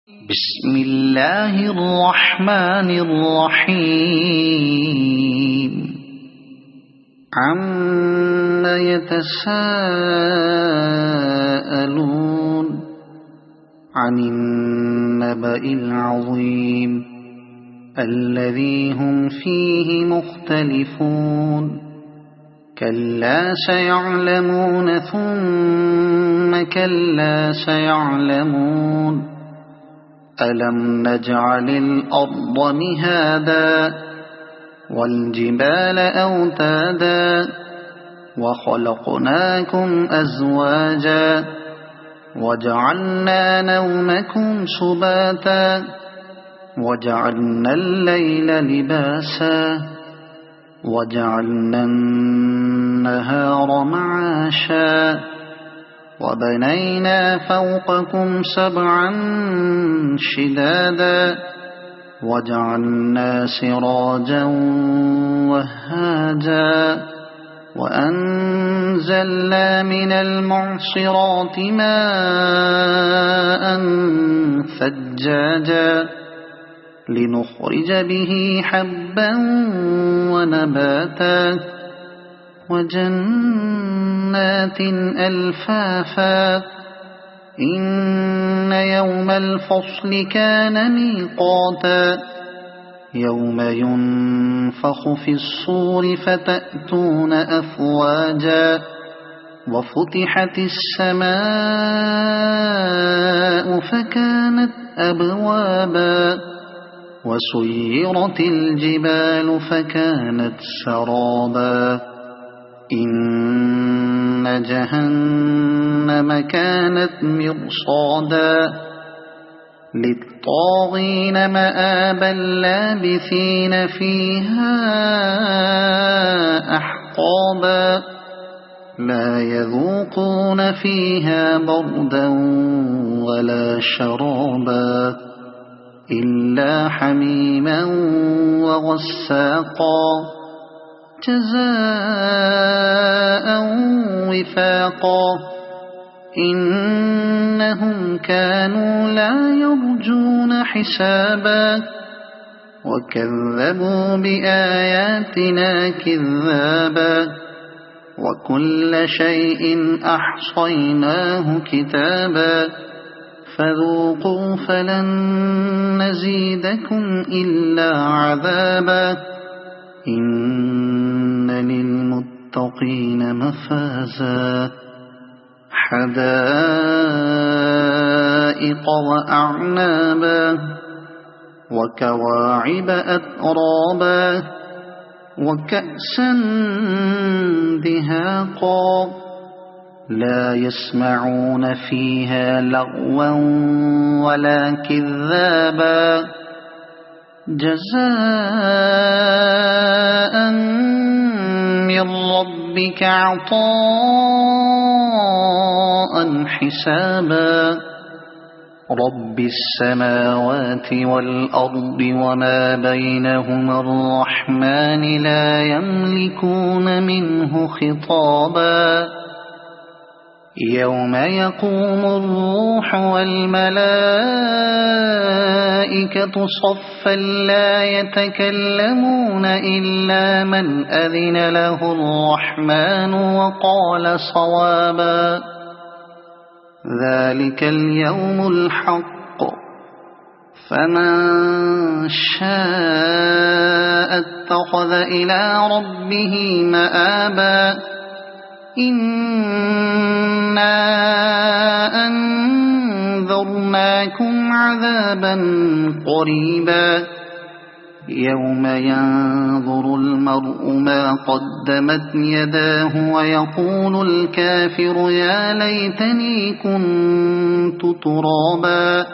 بسم الله الرحمن الرحيم عم يتساءلون عن النبأ العظيم الذي هم فيه مختلفون كلا سيعلمون ثم كلا سيعلمون ألم نجعل الأرض مهادا والجبال أوتادا وخلقناكم أزواجا وجعلنا نومكم سباتا وجعلنا الليل لباسا وجعلنا النهار معاشا وبنينا فوقكم سبعا شدادا وجعلنا سراجا وهاجا وأنزلنا من المعصرات ماء ثجاجا لنخرج به حبا ونباتا وجنات ألفافا إن يوم الفصل كان ميقاتا يوم ينفخ في الصور فتأتون أفواجا وفتحت السماء فكانت أبوابا وسيرت الجبال فكانت سرابا إن جهنم كانت مرصادا للطاغين مآبا لابثين فيها أحقابا لا يذوقون فيها بردا ولا شرابا إلا حميما وغساقا جزاء وفاقا إنهم كانوا لا يرجون حسابا وكذبوا بآياتنا كذابا وكل شيء أحصيناه كتابا فذوقوا فلن نزيدكم إلا عذابا إن للمتقين مفازا حدائق وأعنابا وكواعب أترابا وكأسا دهاقا لا يسمعون فيها لغوا ولا كذابا جزاء من ربك عطاء حسابا رب السماوات والأرض وما بينهما الرحمن لا يملكون منه خطابا يوم يقوم الروح والملائكة صفا لا يتكلمون إلا من أذن له الرحمن وقال صوابا ذلك اليوم الحق فمن شاء اتخذ إلى ربه مآبا إنا أنذرناكم عذابا قريبا يوم ينظر المرء ما قدمت يداه ويقول الكافر يا ليتني كنت ترابا